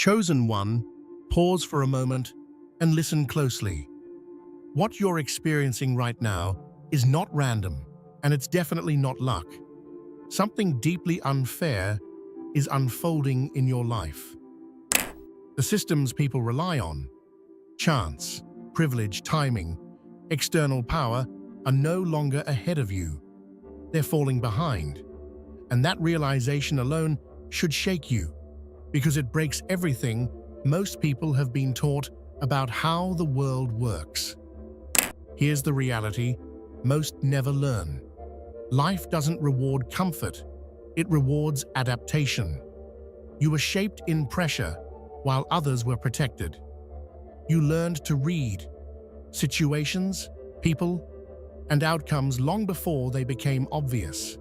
Chosen one, pause for a moment and listen closely. What you're experiencing right now is not random, and it's definitely not luck. Something deeply unfair is unfolding in your life. The systems people rely on, chance, privilege, timing, external power, are no longer ahead of you. They're falling behind. And that realization alone should shake you, because it breaks everything most people have been taught about how the world works. Here's the reality most never learn. Life doesn't reward comfort, it rewards adaptation. You were shaped in pressure while others were protected. You learned to read situations, people, and outcomes long before they became obvious.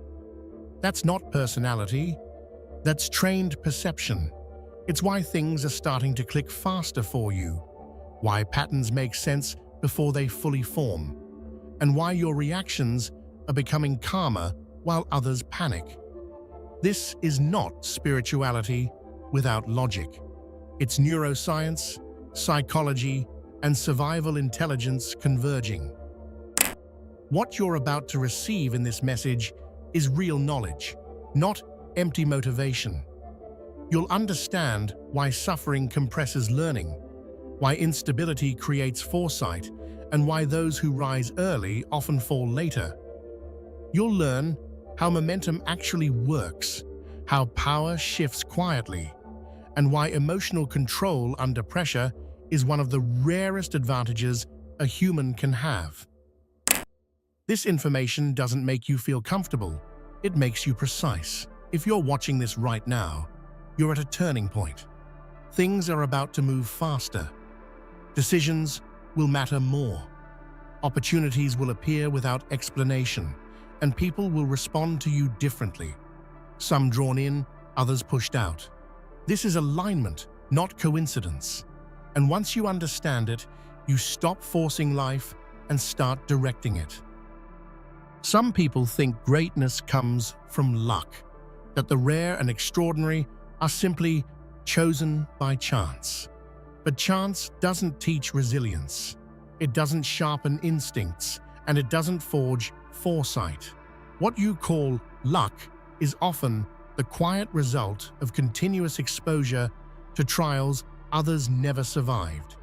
That's not personality, that's trained perception. It's why things are starting to click faster for you, why patterns make sense before they fully form, and why your reactions are becoming calmer while others panic. This is not spirituality without logic. It's neuroscience, psychology, and survival intelligence converging. What you're about to receive in this message is real knowledge, not empty motivation. You'll understand why suffering compresses learning, why instability creates foresight, and why those who rise early often fall later. You'll learn how momentum actually works, how power shifts quietly, and why emotional control under pressure is one of the rarest advantages a human can have. This information doesn't make you feel comfortable, it makes you precise. If you're watching this right now, you're at a turning point. Things are about to move faster. Decisions will matter more. Opportunities will appear without explanation, and people will respond to you differently. Some drawn in, others pushed out. This is alignment, not coincidence. And once you understand it, you stop forcing life and start directing it. Some people think greatness comes from luck, that the rare and extraordinary are simply chosen by chance. But chance doesn't teach resilience. It doesn't sharpen instincts, and it doesn't forge foresight. What you call luck is often the quiet result of continuous exposure to trials others never survived.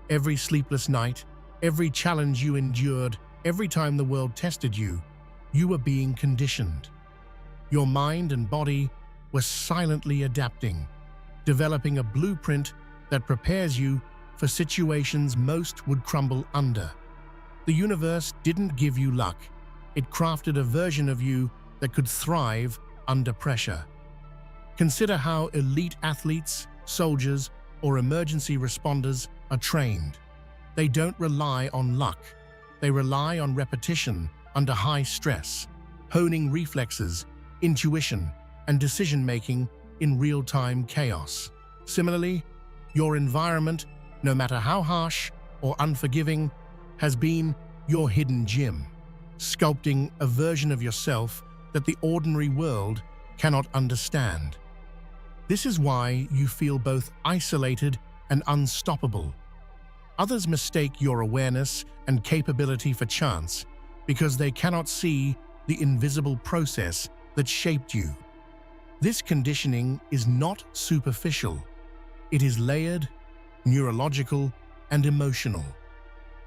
Every sleepless night, every challenge you endured, every time the world tested you, you were being conditioned. Your mind and body were silently adapting, developing a blueprint that prepares you for situations most would crumble under. The universe didn't give you luck. It crafted a version of you that could thrive under pressure. Consider how elite athletes, soldiers, or emergency responders are trained. They don't rely on luck. They rely on repetition under high stress, honing reflexes, intuition, and decision-making in real-time chaos. Similarly, your environment, no matter how harsh or unforgiving, has been your hidden gym, sculpting a version of yourself that the ordinary world cannot understand. This is why you feel both isolated and unstoppable. Others mistake your awareness and capability for chance because they cannot see the invisible process that shaped you. This conditioning is not superficial. It is layered, neurological, and emotional.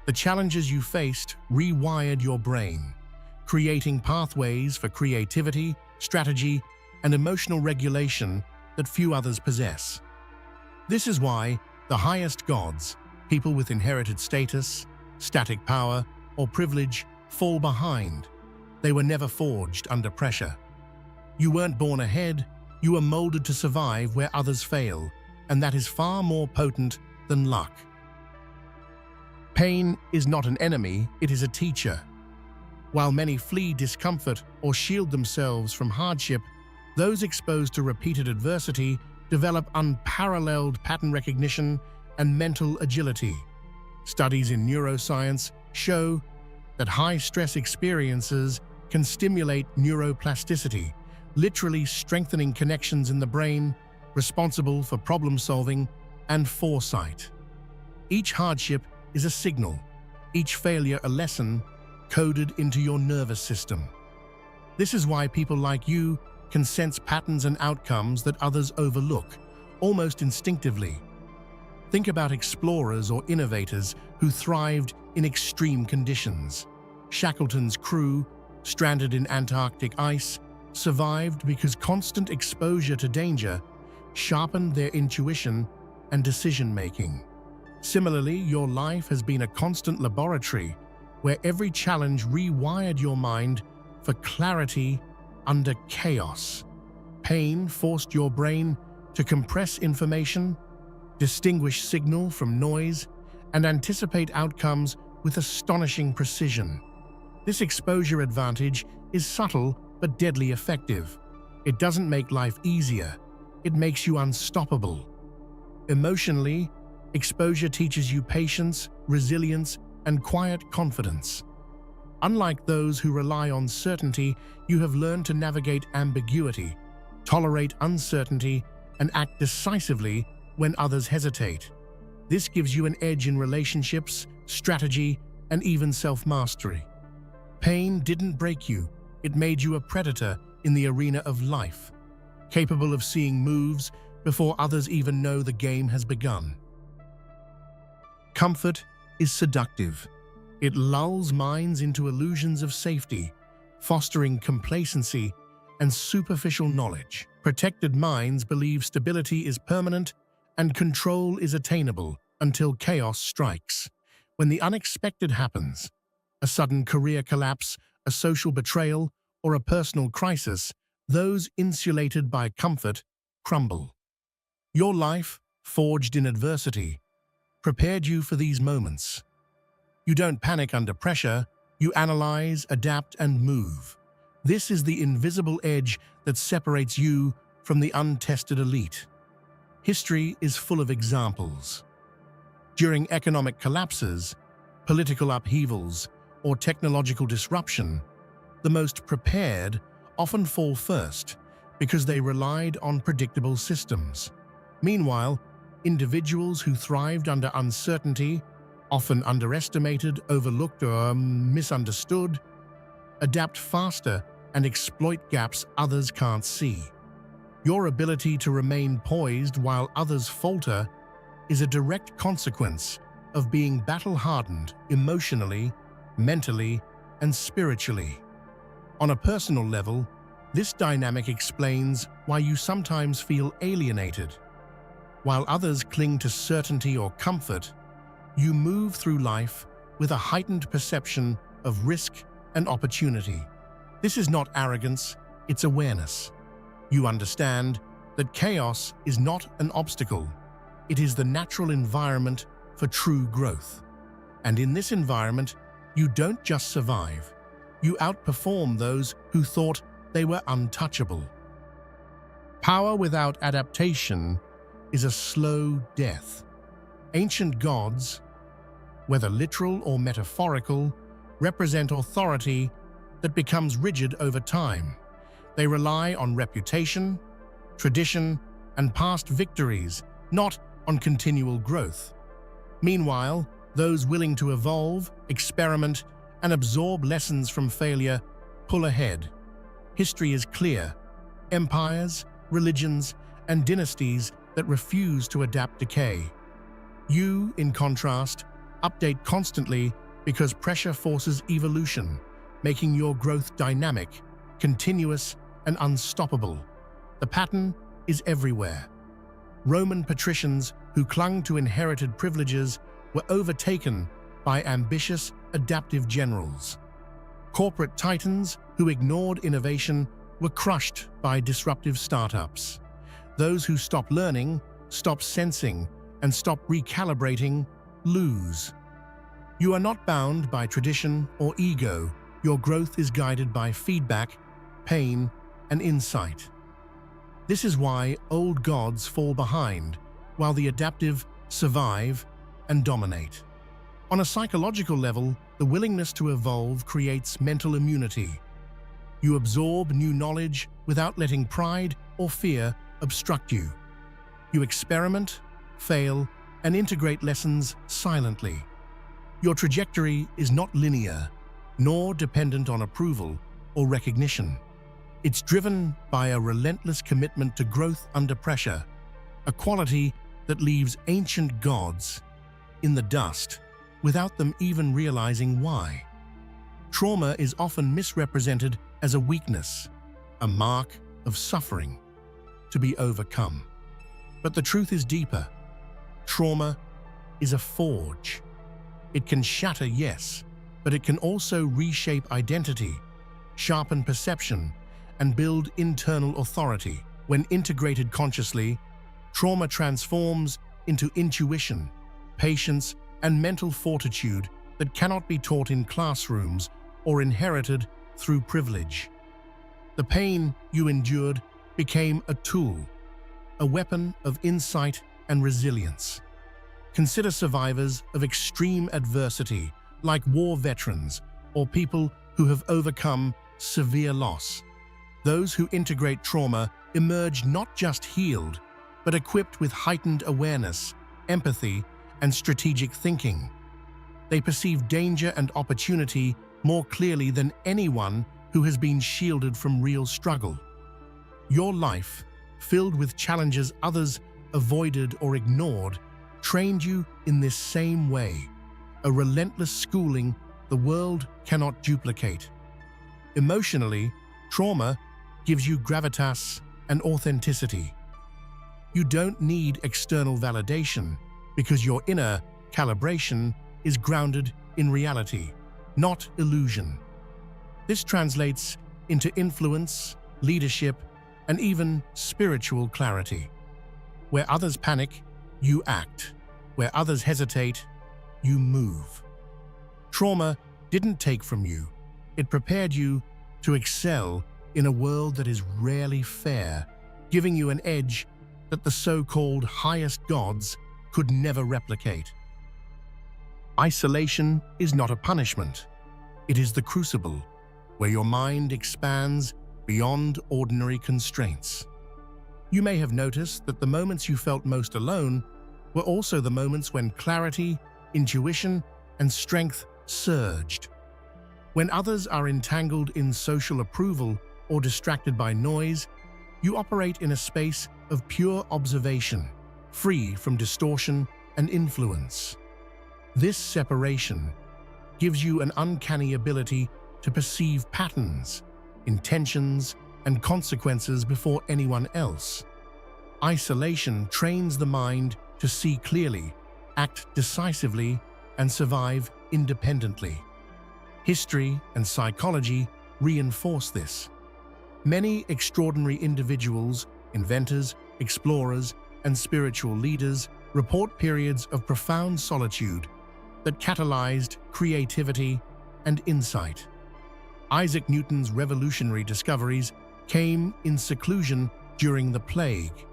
The challenges you faced rewired your brain, creating pathways for creativity, strategy, and emotional regulation that few others possess. This is why the highest gods, people with inherited status, static power, or privilege, fall behind. They were never forged under pressure. You weren't born ahead, you were molded to survive where others fail, and that is far more potent than luck. Pain is not an enemy, it is a teacher. While many flee discomfort or shield themselves from hardship, those exposed to repeated adversity develop unparalleled pattern recognition and mental agility. Studies in neuroscience show that high-stress experiences can stimulate neuroplasticity, literally strengthening connections in the brain responsible for problem-solving and foresight. Each hardship is a signal, each failure a lesson coded into your nervous system. This is why people like you can sense patterns and outcomes that others overlook, almost instinctively. Think about explorers or innovators who thrived in extreme conditions. Shackleton's crew, stranded in Antarctic ice, survived because constant exposure to danger sharpened their intuition and decision-making. Similarly, your life has been a constant laboratory where every challenge rewired your mind for clarity under chaos. Pain forced your brain to compress information, distinguish signal from noise, and anticipate outcomes with astonishing precision. This exposure advantage is subtle but deadly effective. It doesn't make life easier, it makes you unstoppable. Emotionally, exposure teaches you patience, resilience, and quiet confidence. Unlike those who rely on certainty, you have learned to navigate ambiguity, tolerate uncertainty, and act decisively when others hesitate. This gives you an edge in relationships, strategy, and even self-mastery. Pain didn't break you, it made you a predator in the arena of life, capable of seeing moves before others even know the game has begun. Comfort is seductive. It lulls minds into illusions of safety, fostering complacency and superficial knowledge. Protected minds believe stability is permanent and control is attainable until chaos strikes. When the unexpected happens, a sudden career collapse, a social betrayal, or a personal crisis, those insulated by comfort crumble. Your life, forged in adversity, prepared you for these moments. You don't panic under pressure, you analyze, adapt, and move. This is the invisible edge that separates you from the untested elite. History is full of examples. During economic collapses, political upheavals, or technological disruption, the most prepared often fall first because they relied on predictable systems. Meanwhile, individuals who thrived under uncertainty, often underestimated, overlooked, or misunderstood, adapt faster and exploit gaps others can't see. Your ability to remain poised while others falter is a direct consequence of being battle-hardened emotionally, mentally, and spiritually. On a personal level, this dynamic explains why you sometimes feel alienated. While others cling to certainty or comfort, you move through life with a heightened perception of risk and opportunity. This is not arrogance, it's awareness. You understand that chaos is not an obstacle. It is the natural environment for true growth. And in this environment, you don't just survive. You outperform those who thought they were untouchable. Power without adaptation is a slow death. Ancient gods, whether literal or metaphorical, represent authority that becomes rigid over time. They rely on reputation, tradition, and past victories, not on continual growth. Meanwhile, those willing to evolve, experiment, and absorb lessons from failure pull ahead. History is clear. Empires, religions, and dynasties that refuse to adapt decay. You, in contrast, update constantly because pressure forces evolution, making your growth dynamic, continuous, and unstoppable. The pattern is everywhere. Roman patricians who clung to inherited privileges were overtaken by ambitious, adaptive generals. Corporate titans who ignored innovation were crushed by disruptive startups. Those who stop learning, stop sensing, and stop recalibrating lose. You are not bound by tradition or ego. Your growth is guided by feedback, pain, and insight. This is why old gods fall behind, while the adaptive survive and dominate. On a psychological level, the willingness to evolve creates mental immunity. You absorb new knowledge without letting pride or fear obstruct you. You experiment, fail, and integrate lessons silently. Your trajectory is not linear, nor dependent on approval or recognition. It's driven by a relentless commitment to growth under pressure, a quality that leaves ancient gods in the dust without them even realizing why. Trauma is often misrepresented as a weakness, a mark of suffering to be overcome. But the truth is deeper. Trauma is a forge. It can shatter, yes, but it can also reshape identity, sharpen perception, and build internal authority. When integrated consciously, trauma transforms into intuition, patience, and mental fortitude that cannot be taught in classrooms or inherited through privilege. The pain you endured became a tool, a weapon of insight and resilience. Consider survivors of extreme adversity, like war veterans or people who have overcome severe loss. Those who integrate trauma emerge not just healed, but equipped with heightened awareness, empathy, and strategic thinking. They perceive danger and opportunity more clearly than anyone who has been shielded from real struggle. Your life, filled with challenges others avoided or ignored, trained you in this same way, a relentless schooling the world cannot duplicate. Emotionally, trauma gives you gravitas and authenticity. You don't need external validation because your inner calibration is grounded in reality, not illusion. This translates into influence, leadership, and even spiritual clarity. Where others panic, you act. Where others hesitate, you move. Trauma didn't take from you. It prepared you to excel in a world that is rarely fair, giving you an edge that the so-called highest gods could never replicate. Isolation is not a punishment. It is the crucible where your mind expands beyond ordinary constraints. You may have noticed that the moments you felt most alone were also the moments when clarity, intuition, and strength surged. When others are entangled in social approval or distracted by noise, you operate in a space of pure observation, free from distortion and influence. This separation gives you an uncanny ability to perceive patterns, intentions, and consequences before anyone else. Isolation trains the mind to see clearly, act decisively, and survive independently. History and psychology reinforce this. Many extraordinary individuals, inventors, explorers, and spiritual leaders report periods of profound solitude that catalyzed creativity and insight. Isaac Newton's revolutionary discoveries came in seclusion during the plague.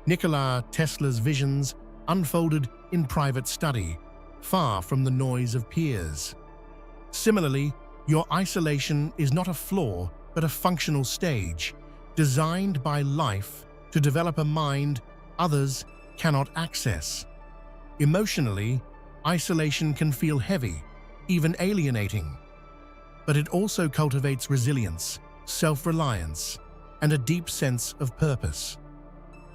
Nikola Tesla's visions unfolded in private study, far from the noise of peers. Similarly, your isolation is not a flaw, but a functional stage, designed by life to develop a mind others cannot access. Emotionally, isolation can feel heavy, even alienating. But it also cultivates resilience, self-reliance, and a deep sense of purpose.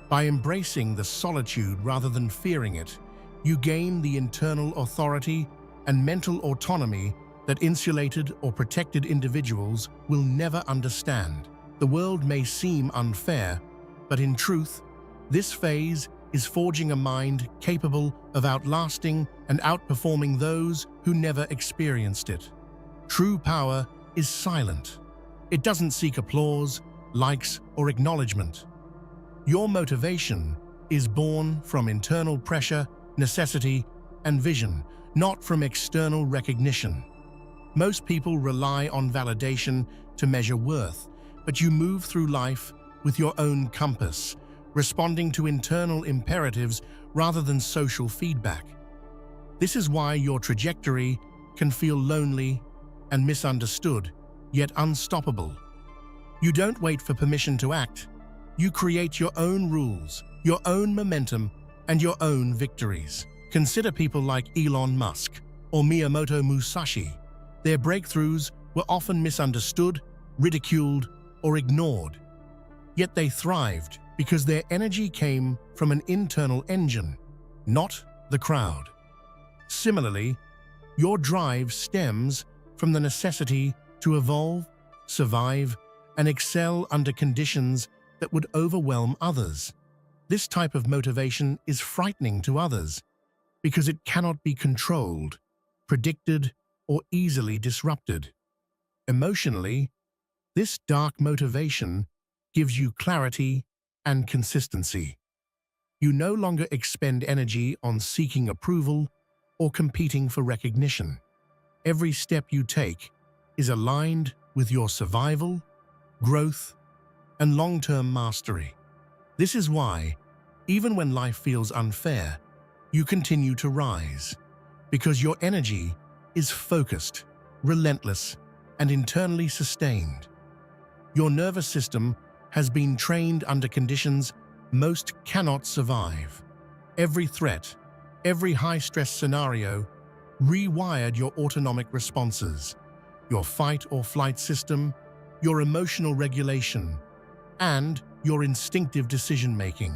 By embracing the solitude rather than fearing it, you gain the internal authority and mental autonomy that insulated or protected individuals will never understand. The world may seem unfair, but in truth, this phase is forging a mind capable of outlasting and outperforming those who never experienced it. True power is silent. It doesn't seek applause, likes, or acknowledgement. Your motivation is born from internal pressure, necessity, and vision, not from external recognition. Most people rely on validation to measure worth, but you move through life with your own compass, responding to internal imperatives rather than social feedback. This is why your trajectory can feel lonely and misunderstood, yet unstoppable. You don't wait for permission to act. You create your own rules, your own momentum, and your own victories. Consider people like Elon Musk or Miyamoto Musashi. Their breakthroughs were often misunderstood, ridiculed, or ignored. Yet they thrived because their energy came from an internal engine, not the crowd. Similarly, your drive stems from the necessity to evolve, survive, and excel under conditions that would overwhelm others. This type of motivation is frightening to others because it cannot be controlled, predicted, or easily disrupted. Emotionally, this dark motivation gives you clarity and consistency. You no longer expend energy on seeking approval or competing for recognition. Every step you take is aligned with your survival, growth, and long-term mastery. This is why, even when life feels unfair, you continue to rise, because your energy is focused, relentless, and internally sustained. Your nervous system has been trained under conditions most cannot survive. Every threat, every high-stress scenario rewired your autonomic responses, your fight-or-flight system, your emotional regulation, and your instinctive decision-making.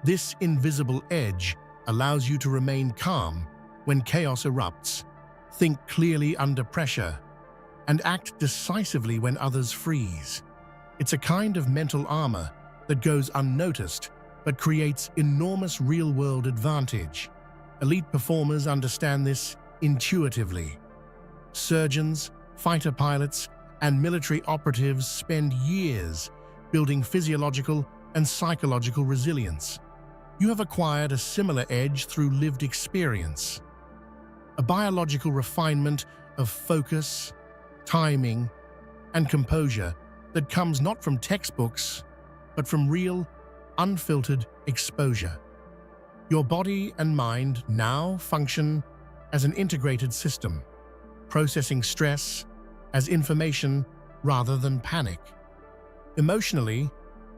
This invisible edge allows you to remain calm when chaos erupts, think clearly under pressure, and act decisively when others freeze. It's a kind of mental armor that goes unnoticed but creates enormous real-world advantage. Elite performers understand this intuitively. Surgeons, fighter pilots, and military operatives spend years building physiological and psychological resilience. You have acquired a similar edge through lived experience, a biological refinement of focus, timing, and composure that comes not from textbooks, but from real, unfiltered exposure. Your body and mind now function as an integrated system, processing stress as information rather than panic. Emotionally,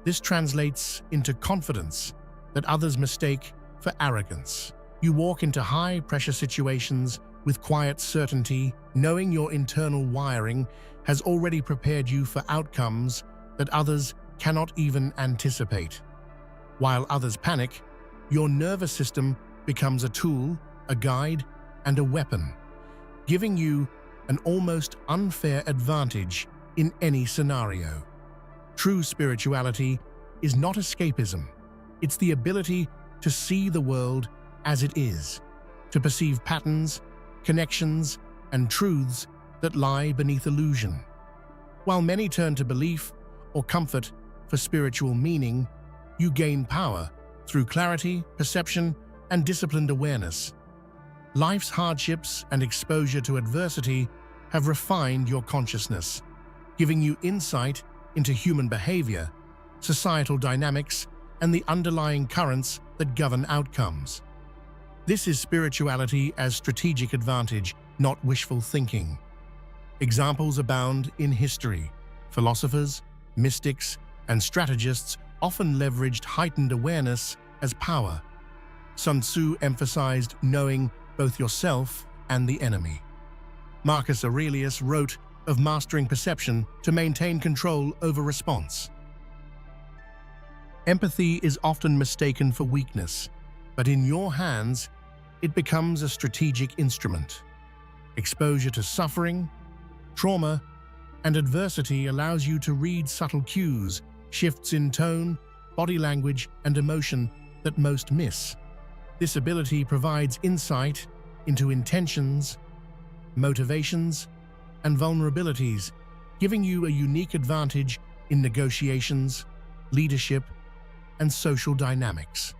this translates into confidence that others mistake for arrogance. You walk into high-pressure situations with quiet certainty, knowing your internal wiring has already prepared you for outcomes that others cannot even anticipate. While others panic, your nervous system becomes a tool, a guide, and a weapon, giving you an almost unfair advantage in any scenario. True spirituality is not escapism. It's the ability to see the world as it is, to perceive patterns, connections, and truths that lie beneath illusion. While many turn to belief or comfort for spiritual meaning, you gain power through clarity, perception, and disciplined awareness. Life's hardships and exposure to adversity have refined your consciousness, giving you insight into human behavior, societal dynamics, and the underlying currents that govern outcomes. This is spirituality as strategic advantage, not wishful thinking. Examples abound in history. Philosophers, mystics, and strategists often leveraged heightened awareness as power. Sun Tzu emphasized knowing both yourself and the enemy. Marcus Aurelius wrote of mastering perception to maintain control over response. Empathy is often mistaken for weakness, but in your hands, it becomes a strategic instrument. Exposure to suffering, trauma, and adversity allows you to read subtle cues, shifts in tone, body language, and emotion that most miss. This ability provides insight into intentions, motivations, and vulnerabilities, giving you a unique advantage in negotiations, leadership, and social dynamics.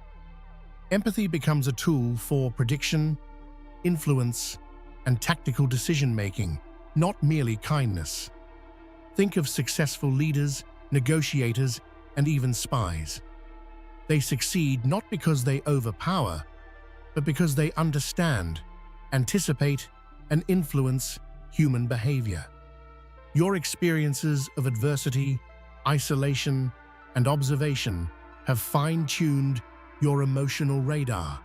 Empathy becomes a tool for prediction, influence, and tactical decision-making, not merely kindness. Think of successful leaders, negotiators, and even spies. They succeed not because they overpower, but because they understand, anticipate, and influence human behavior. Your experiences of adversity, isolation, and observation have fine-tuned your emotional radar,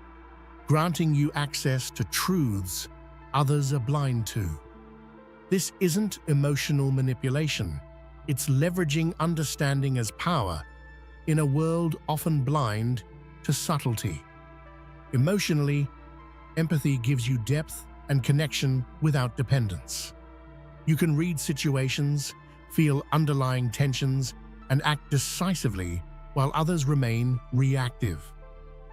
granting you access to truths others are blind to. This isn't emotional manipulation. It's leveraging understanding as power in a world often blind to subtlety. Emotionally, empathy gives you depth and connection without dependence. You can read situations, feel underlying tensions, and act decisively while others remain reactive.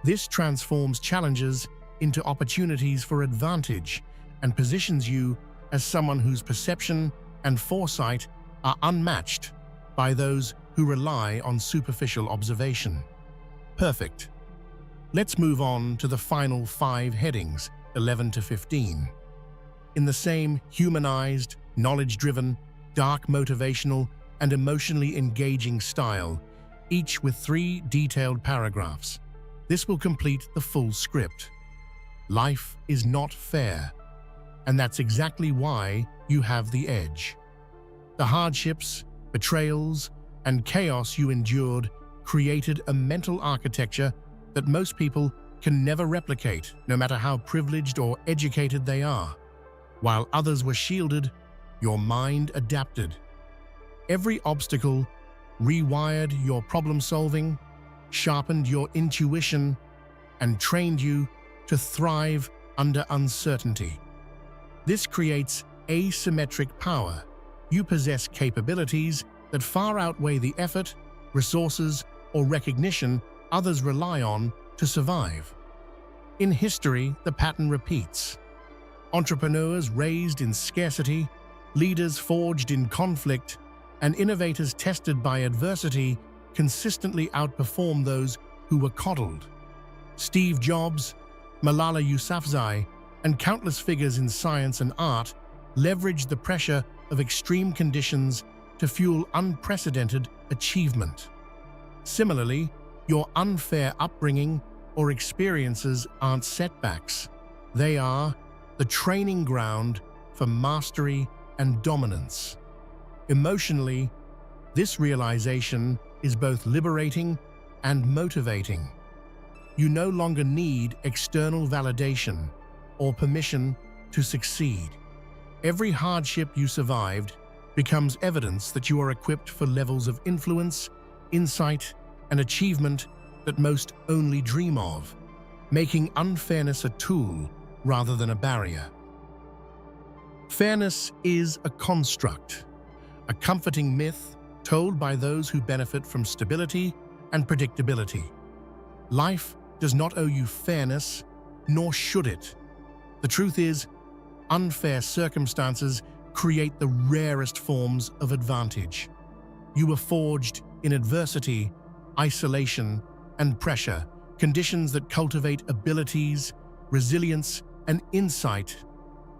This transforms challenges into opportunities for advantage and positions you as someone whose perception and foresight are unmatched by those who rely on superficial observation. Perfect. Let's move on to the final 5 headings, 11 to 15. In the same humanized, knowledge-driven, dark motivational, and emotionally engaging style, each with 3 detailed paragraphs. This will complete the full script. Life is not fair, and that's exactly why you have the edge. The hardships, betrayals, and chaos you endured created a mental architecture that most people can never replicate, no matter how privileged or educated they are. While others were shielded, your mind adapted. Every obstacle rewired your problem-solving, sharpened your intuition, and trained you to thrive under uncertainty. This creates asymmetric power. You possess capabilities that far outweigh the effort, resources, or recognition others rely on to survive. In history, the pattern repeats. Entrepreneurs raised in scarcity, leaders forged in conflict, and innovators tested by adversity consistently outperform those who were coddled. Steve Jobs, Malala Yousafzai, and countless figures in science and art leveraged the pressure of extreme conditions to fuel unprecedented achievement. Similarly, your unfair upbringing or experiences aren't setbacks. They are the training ground for mastery and dominance. Emotionally, this realization is both liberating and motivating. You no longer need external validation or permission to succeed. Every hardship you survived becomes evidence that you are equipped for levels of influence, insight, and achievement that most only dream of, making unfairness a tool rather than a barrier. Fairness is a construct, a comforting myth told by those who benefit from stability and predictability. Life does not owe you fairness, nor should it. The truth is, unfair circumstances create the rarest forms of advantage. You were forged in adversity, isolation, and pressure, conditions that cultivate abilities, resilience, and insight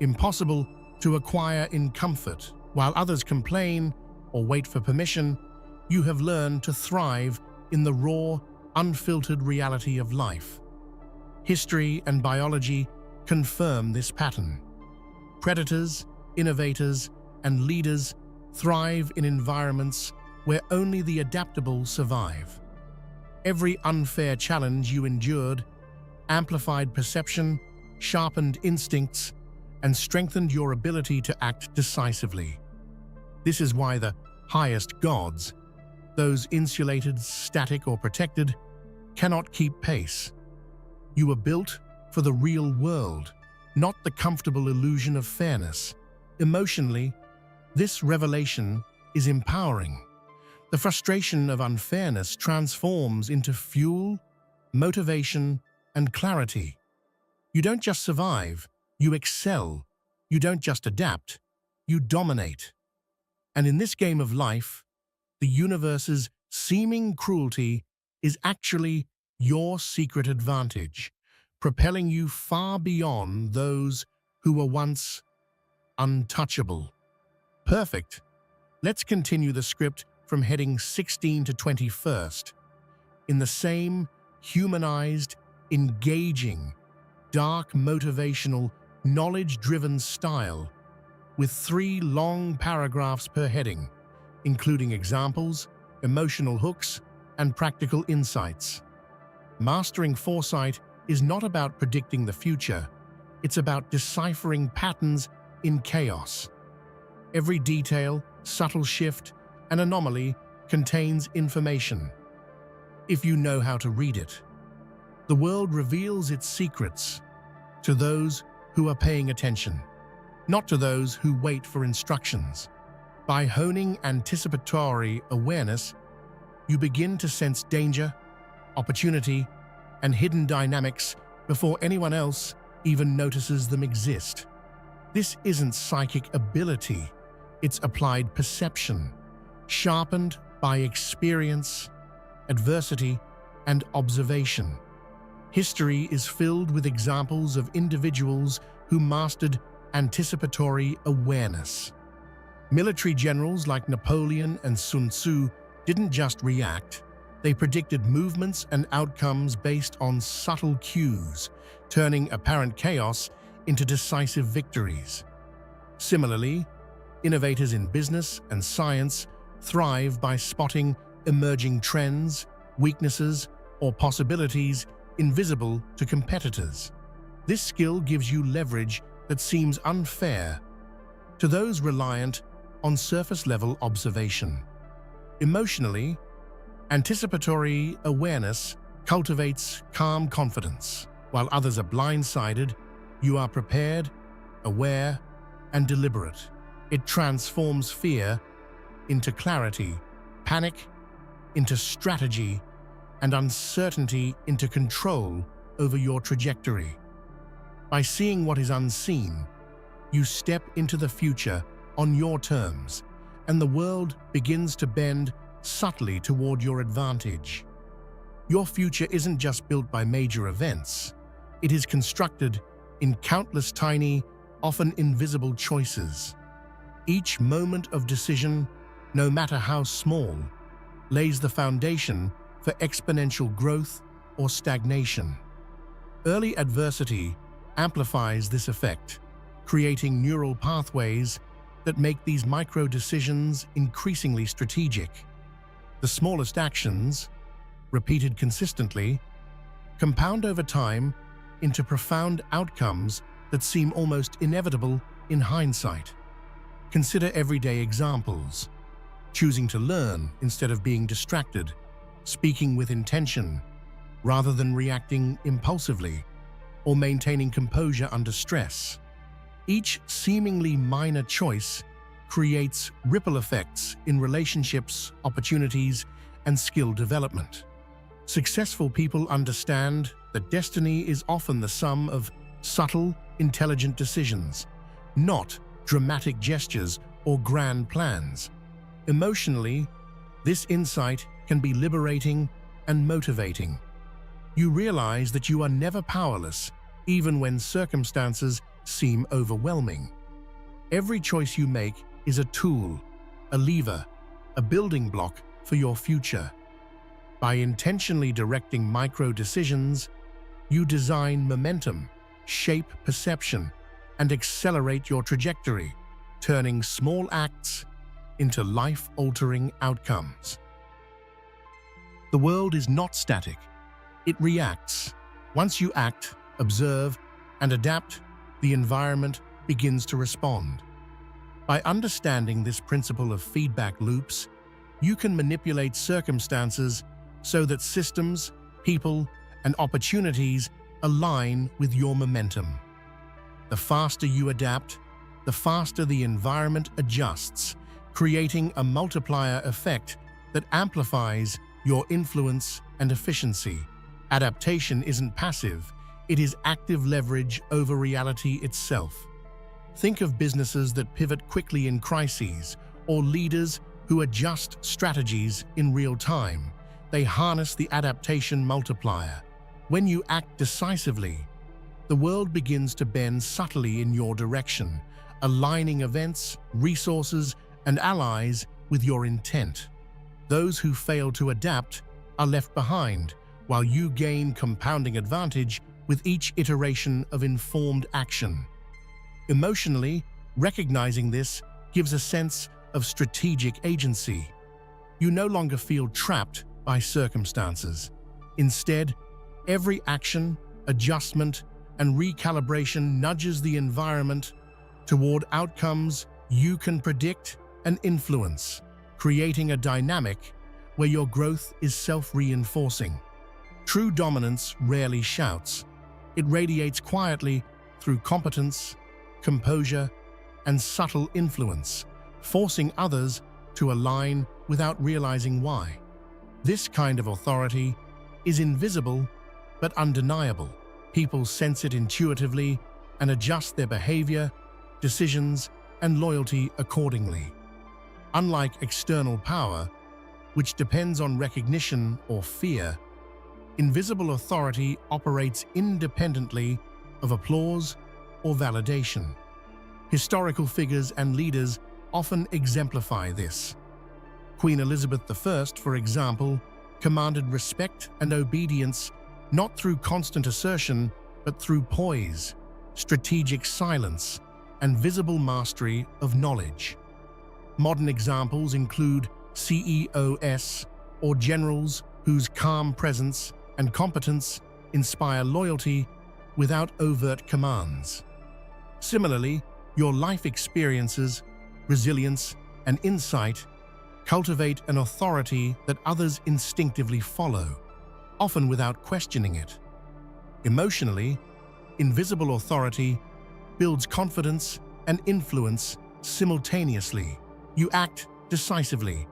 impossible to acquire in comfort. While others complain or wait for permission, you have learned to thrive in the raw, unfiltered reality of life. History and biology confirm this pattern. Predators, innovators, and leaders thrive in environments where only the adaptable survive. Every unfair challenge you endured amplified perception, sharpened instincts, and strengthened your ability to act decisively. This is why the highest gods, those insulated, static, or protected, cannot keep pace. You were built for the real world, not the comfortable illusion of fairness. Emotionally, this revelation is empowering. The frustration of unfairness transforms into fuel, motivation, and clarity. You don't just survive, you excel. You don't just adapt, you dominate. And in this game of life, the universe's seeming cruelty is actually your secret advantage, propelling you far beyond those who were once untouchable. Perfect. Let's continue the script from heading 16 to 21st. In the same humanized, engaging, dark motivational, knowledge-driven style, with 3 long paragraphs per heading, including examples, emotional hooks, and practical insights. Mastering foresight is not about predicting the future, it's about deciphering patterns in chaos. Every detail, subtle shift, and anomaly contains information. If you know how to read it, the world reveals its secrets to those who are paying attention, not to those who wait for instructions. By honing anticipatory awareness, you begin to sense danger, opportunity, and hidden dynamics before anyone else even notices them exist. This isn't psychic ability, it's applied perception, sharpened by experience, adversity, and observation. History is filled with examples of individuals who mastered anticipatory awareness. Military generals like Napoleon and Sun Tzu didn't just react, they predicted movements and outcomes based on subtle cues, turning apparent chaos into decisive victories. Similarly, innovators in business and science thrive by spotting emerging trends, weaknesses, or possibilities invisible to competitors. This skill gives you leverage that seems unfair to those reliant on surface-level observation. Emotionally, anticipatory awareness cultivates calm confidence. While others are blindsided, you are prepared, aware, and deliberate. It transforms fear into clarity, panic into strategy, and uncertainty into control over your trajectory. By seeing what is unseen, you step into the future on your terms, and the world begins to bend subtly toward your advantage. Your future isn't just built by major events, it is constructed in countless tiny, often invisible choices. Each moment of decision, no matter how small, lays the foundation for exponential growth or stagnation. Early adversity amplifies this effect, creating neural pathways that make these micro-decisions increasingly strategic. The smallest actions, repeated consistently, compound over time into profound outcomes that seem almost inevitable in hindsight. Consider everyday examples: choosing to learn instead of being distracted, speaking with intention rather than reacting impulsively, or maintaining composure under stress. Each seemingly minor choice creates ripple effects in relationships, opportunities, and skill development. Successful people understand that destiny is often the sum of subtle, intelligent decisions, not dramatic gestures or grand plans. Emotionally, this insight can be liberating and motivating. You realize that you are never powerless, even when circumstances seem overwhelming. Every choice you make is a tool, a lever, a building block for your future. By intentionally directing micro-decisions, you design momentum, shape perception, and accelerate your trajectory, turning small acts into life-altering outcomes. The world is not static. It reacts. Once you act, observe, and adapt, the environment begins to respond. By understanding this principle of feedback loops, you can manipulate circumstances so that systems, people, and opportunities align with your momentum. The faster you adapt, the faster the environment adjusts, creating a multiplier effect that amplifies your influence and efficiency. Adaptation isn't passive, it is active leverage over reality itself. Think of businesses that pivot quickly in crises, or leaders who adjust strategies in real time. They harness the adaptation multiplier. When you act decisively, the world begins to bend subtly in your direction, aligning events, resources, and allies with your intent. Those who fail to adapt are left behind, while you gain compounding advantage with each iteration of informed action. Emotionally, recognizing this gives a sense of strategic agency. You no longer feel trapped by circumstances. Instead, Every action, adjustment, and recalibration nudges the environment toward outcomes you can predict and influence, creating a dynamic where your growth is self-reinforcing. True dominance rarely shouts. It radiates quietly through competence, composure, and subtle influence, forcing others to align without realizing why. This kind of authority is invisible but undeniable. People sense it intuitively and adjust their behavior, decisions, and loyalty accordingly. Unlike external power, which depends on recognition or fear, invisible authority operates independently of applause or validation. Historical figures and leaders often exemplify this. Queen Elizabeth I, for example, commanded respect and obedience not through constant assertion, but through poise, strategic silence, and visible mastery of knowledge. Modern examples include CEOs or generals whose calm presence and competence inspire loyalty without overt commands. Similarly, your life experiences, resilience, and insight cultivate an authority that others instinctively follow, often without questioning it. Emotionally, invisible authority builds confidence and influence simultaneously. You act decisively,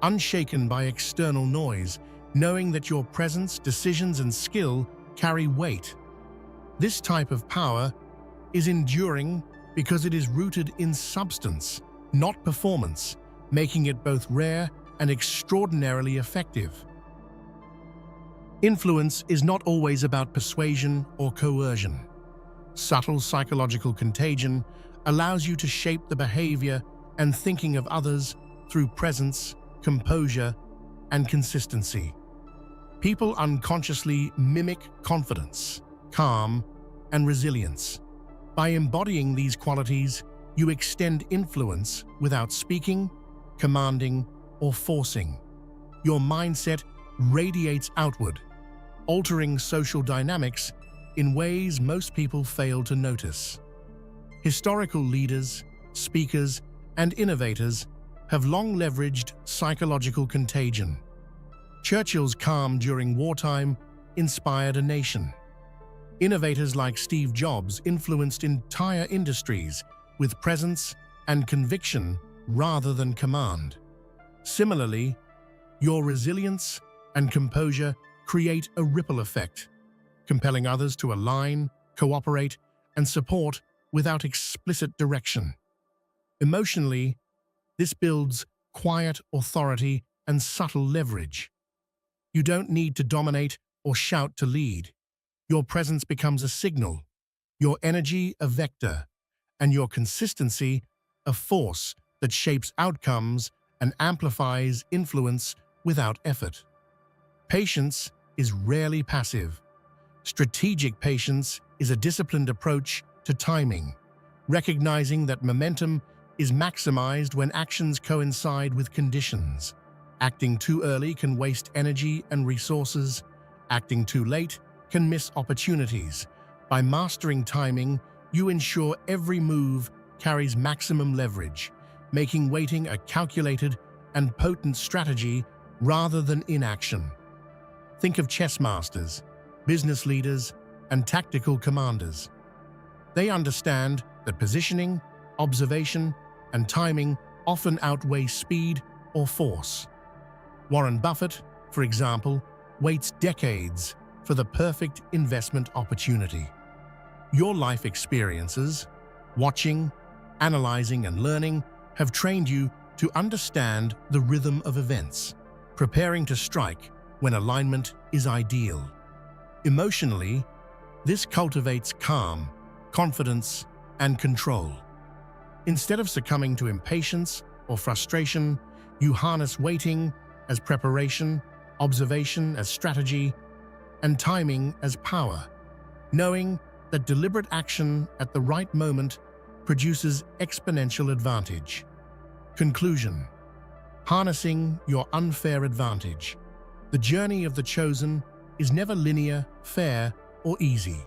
unshaken by external noise, knowing that your presence, decisions, and skill carry weight. This type of power is enduring because it is rooted in substance, not performance, making it both rare and extraordinarily effective. Influence is not always about persuasion or coercion. Subtle psychological contagion allows you to shape the behavior and thinking of others through presence, composure, and consistency. People unconsciously mimic confidence, calm, and resilience. By embodying these qualities, you extend influence without speaking, commanding, or forcing. Your mindset radiates outward, altering social dynamics in ways most people fail to notice. Historical leaders, speakers, and innovators have long leveraged psychological contagion. Churchill's calm during wartime inspired a nation. Innovators like Steve Jobs influenced entire industries with presence and conviction rather than command. Similarly, your resilience and composure create a ripple effect, compelling others to align, cooperate, and support without explicit direction. Emotionally, this builds quiet authority and subtle leverage. You don't need to dominate or shout to lead. Your presence becomes a signal, your energy a vector, and your consistency a force that shapes outcomes and amplifies influence without effort. Patience is rarely passive. Strategic patience is a disciplined approach to timing, recognizing that momentum is maximized when actions coincide with conditions. Acting too early can waste energy and resources. Acting too late can miss opportunities. By mastering timing, you ensure every move carries maximum leverage, making waiting a calculated and potent strategy rather than inaction. Think of chess masters, business leaders, and tactical commanders. They understand that positioning, observation, and timing often outweigh speed or force. Warren Buffett, for example, waits decades for the perfect investment opportunity. Your life experiences, watching, analyzing, and learning have trained you to understand the rhythm of events, preparing to strike when alignment is ideal. Emotionally, this cultivates calm, confidence, and control. Instead of succumbing to impatience or frustration, you harness waiting as preparation, observation as strategy, and timing as power, knowing that deliberate action at the right moment produces exponential advantage. Conclusion: harnessing your unfair advantage. The journey of the chosen is never linear, fair, or easy.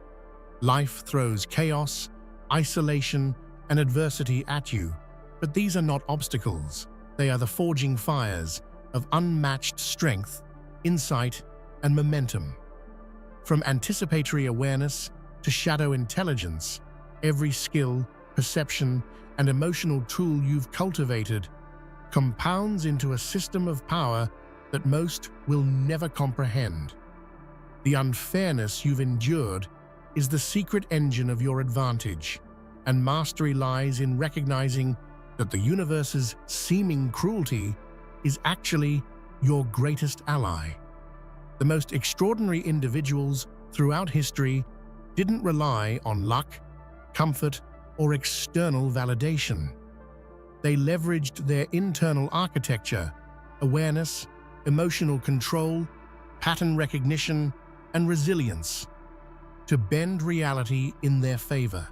Life throws chaos, isolation, and adversity at you, but these are not obstacles. They are the forging fires of unmatched strength, insight, and momentum. From anticipatory awareness to shadow intelligence, every skill, perception, and emotional tool you've cultivated compounds into a system of power that most will never comprehend. The unfairness you've endured is the secret engine of your advantage, and mastery lies in recognizing that the universe's seeming cruelty is actually your greatest ally. The most extraordinary individuals throughout history didn't rely on luck, comfort, or external validation. They leveraged their internal architecture, awareness, emotional control, pattern recognition, and resilience to bend reality in their favor.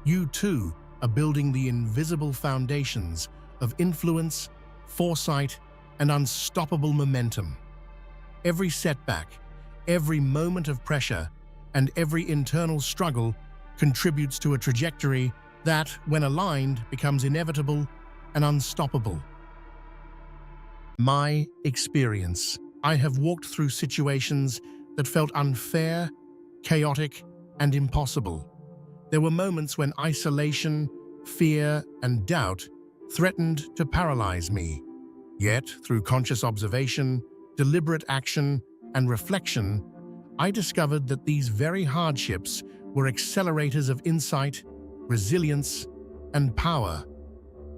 You too are building the invisible foundations of influence, foresight, and unstoppable momentum. Every setback, every moment of pressure, and every internal struggle contributes to a trajectory that, when aligned, becomes inevitable and unstoppable. My experience. I have walked through situations that felt unfair, chaotic, and impossible. There were moments when isolation, fear, and doubt threatened to paralyze me. Yet, through conscious observation, deliberate action, and reflection, I discovered that these very hardships were accelerators of insight, resilience, and power.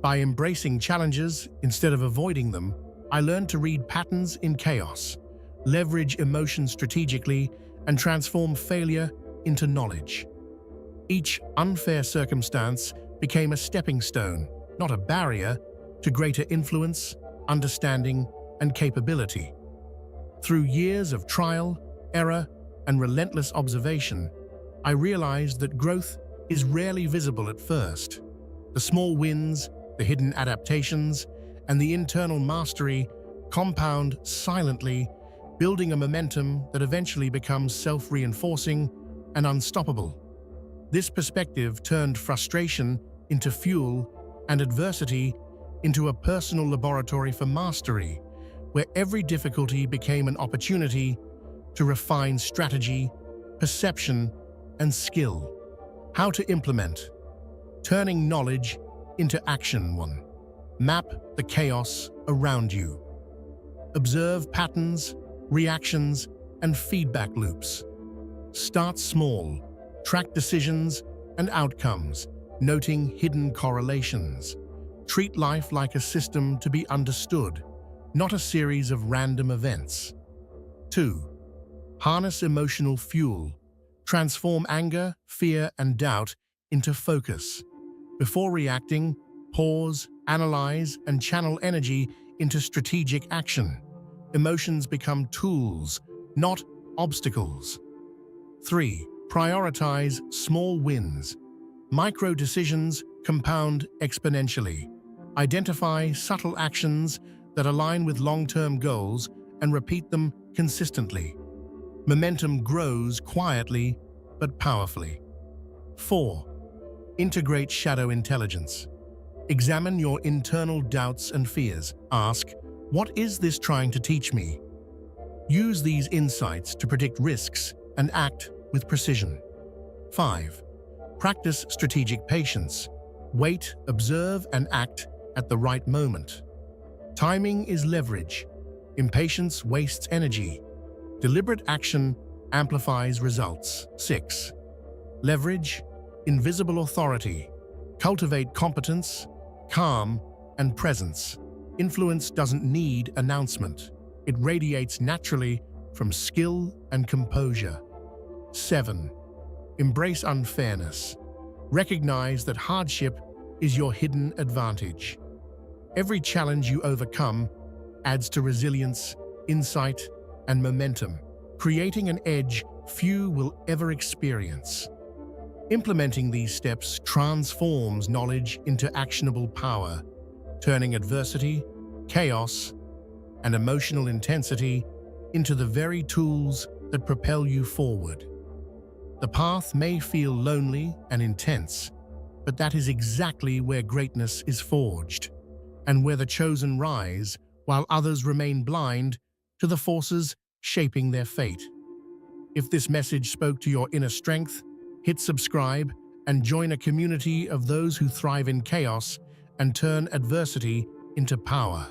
By embracing challenges instead of avoiding them, I learned to read patterns in chaos, leverage emotion strategically, and transform failure into knowledge. Each unfair circumstance became a stepping stone, not a barrier, to greater influence, understanding, and capability. Through years of trial, error, and relentless observation, I realized that growth is rarely visible at first. The small wins, the hidden adaptations, and the internal mastery compound silently, building a momentum that eventually becomes self-reinforcing and unstoppable. This perspective turned frustration into fuel and adversity into a personal laboratory for mastery, where every difficulty became an opportunity to refine strategy, perception, and skill. How to implement. Turning knowledge into action. 1. Map the chaos around you. Observe patterns, reactions, and feedback loops. Start small. Track decisions and outcomes, noting hidden correlations. Treat life like a system to be understood, not a series of random events. 2. Harness emotional fuel. Transform anger, fear, and doubt into focus. Before reacting, pause, analyze, and channel energy into strategic action. Emotions become tools, not obstacles. 3. Prioritize small wins. Micro decisions compound exponentially. Identify subtle actions that align with long-term goals and repeat them consistently. Momentum grows quietly but powerfully. 4. Integrate shadow intelligence. Examine your internal doubts and fears. Ask, what is this trying to teach me? Use these insights to predict risks and act with precision. 5. Practice strategic patience. Wait, observe, and act at the right moment. Timing is leverage. Impatience wastes energy. Deliberate action amplifies results. 6. Leverage invisible authority. Cultivate competence, calm, and presence. Influence doesn't need announcement. It radiates naturally from skill and composure. 7. Embrace unfairness. Recognize that hardship is your hidden advantage. Every challenge you overcome adds to resilience, insight, and momentum, creating an edge few will ever experience. Implementing these steps transforms knowledge into actionable power, turning adversity, chaos, and emotional intensity into the very tools that propel you forward. The path may feel lonely and intense, but that is exactly where greatness is forged, and where the chosen rise while others remain blind to the forces shaping their fate. If this message spoke to your inner strength, hit subscribe and join a community of those who thrive in chaos and turn adversity into power.